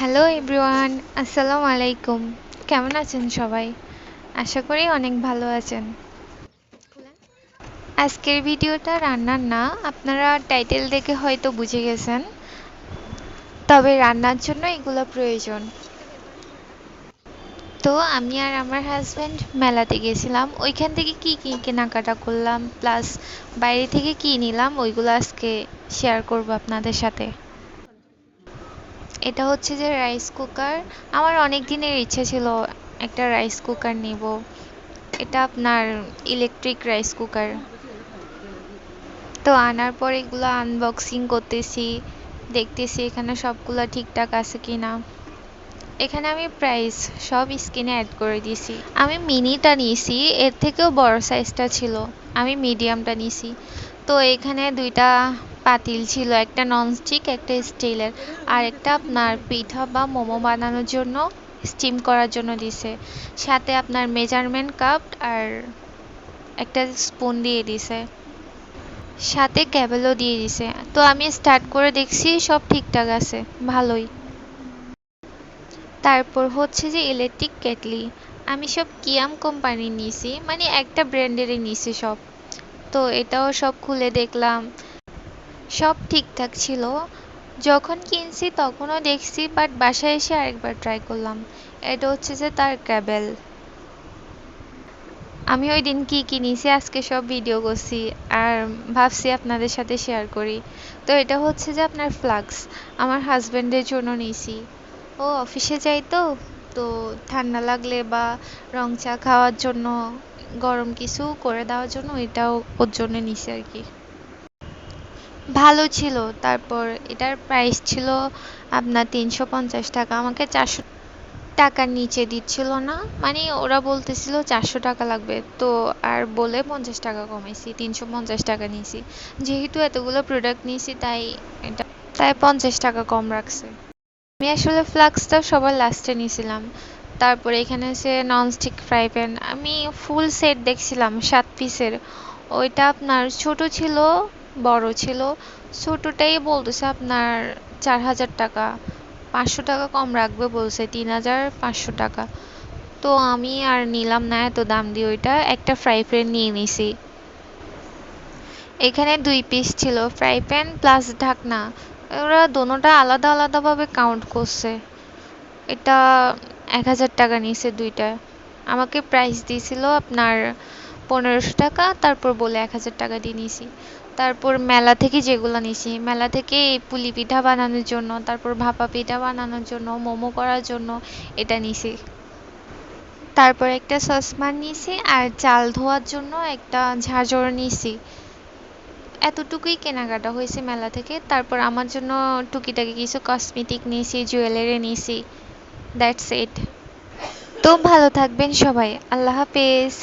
Hello everyone, আসসালামু আলাইকুম। কেমন আছেন সবাই? আশা করি অনেক ভালো আছেন। আজকের ভিডিওটা রান্নার না, আপনারা টাইটেল দেখে হয়তো বুঝে গেছেন। তবে রান্নার জন্য এগুলো প্রয়োজন। তো আমি আর আমার হাজব্যান্ড মেলাতে গেছিলাম, ওইখান থেকে কি কি কেনাকাটা করলাম প্লাস বাইরে থেকে কি নিলাম ওইগুলো আজকে শেয়ার করব আপনাদের সাথে। এটা হচ্ছে যে রাইস কুকার। আমার অনেক দিনের ইচ্ছে ছিল একটা রাইস কুকার নিব। এটা আপনার ইলেকট্রিক রাইস কুকার। তো আনার পর এগুলো আনবক্সিং করতেছি, দেখতেছি এখানে সবগুলো ঠিকঠাক আছে কিনা। এখানে আমি প্রাইস সব স্ক্রিনে অ্যাড করে দিয়েছি। আমি মিনিটা নিয়েছি, এর থেকেও বড় সাইজটা ছিল, আমি মিডিয়ামটা নিয়েছি। তো এখানে দুইটা পাতিল ছিল, একটা ননস্টিক একটা স্টিলের, আর একটা আপনার পিঠা বা মোমো বানানোর জন্য স্টিম করার জন্য দিছে। সাথে আপনার মেজারমেন্ট কাপ আর একটা স্পুন দিয়ে দিছে, সাথে কেবেলও দিয়ে দিছে। তো আমি স্টার্ট করে দেখছি সব ঠিকঠাক আছে, ভালোই। তারপর হচ্ছে যে ইলেকট্রিক কেটলি, আমি সব কিয়াম কোম্পানির নিয়েছি, মানে একটা ব্র্যান্ডেরই নিয়েছি সব। তো এটাও সব খুলে দেখলাম, সব ঠিকঠাক ছিল। যখন কিনছি তখনও দেখছি, বাট বাসায় এসে আরেকবার ট্রাই করলাম। এটা হচ্ছে যে তার কেবেল। আমি ওই দিন কি কি নিয়েছি আজকে সব ভিডিও করছি, আর ভাবছি আপনাদের সাথে শেয়ার করি। তো এটা হচ্ছে যে আপনার ফ্লাক্স, আমার হাজব্যান্ডের জন্য নিয়েছি। ও অফিসে যাই তো, তো ঠান্ডা লাগলে বা রং চা খাওয়ার জন্য, গরম কিছু করে দেওয়ার জন্য এটাও ওর জন্য নিছি আর কি। ভালো ছিল। তারপর এটার প্রাইস ছিল আপনার 350 টাকা, আমাকে 400 টাকার নিচে দিচ্ছিল না, মানে ওরা বলতেছিল 400 টাকা লাগবে, তো আর বলে 50 টাকা কমাইছি, 350 টাকা নিয়েছি। যেহেতু এতগুলো প্রোডাক্ট নিয়েছি তাই এটা, তাই 50 টাকা কম রাখছে। আমি আসলে ফ্লাক্সটা সবার লাস্টে নিয়েছিলাম। তারপরে এখানে আছে ননস্টিক ফ্রাই প্যান, আমি ফুল সেট দেখছিলাম 7 পিসের। ওইটা আপনার ছোট ছিল, বড় ছিল। ছোটটাই বলতেছে আপনার 4000 টাকা, 500 টাকা কম রাখবে বলছে, 3500 টাকা। তো আমি আর নিলাম না এত দাম দিয়ে, ওইটা একটা ফ্রাই প্যান নিয়ে নিছি। এখানে 2 পিস ছিল ফ্রাই প্যান প্লাস ঢাকনা, ওরা দোনোটা আলাদা আলাদাভাবে কাউন্ট করছে। এটা 1000 টাকা নিয়েছে দুইটা। আমাকে প্রাইস দিয়েছিল আপনার 1500 টাকা, তারপর বলে 1000 টাকা দিয়ে নিয়েছি। তারপর মেলা থেকে যেগুলো নিয়েছি, মেলা থেকে এই পুলি পিঠা বানানোর জন্য, তারপর ভাপা পিঠা বানানোর জন্য, মোমো করার জন্য এটা নিয়েছি। তারপর একটা সসপ্যান নিয়েছি, আর চাল ধোয়ার জন্য একটা ঝাঁঝর নিয়েছি। এতটুকুই কেনাকাটা হয়েছে মেলা থেকে। তারপর আমার জন্য টুকিটাকি কিছু কসমেটিক নিয়েছি, জুয়েলারি নিয়েছি। That's it. তো ভালো থাকবেন সবাই, আল্লাহ হাফেজ।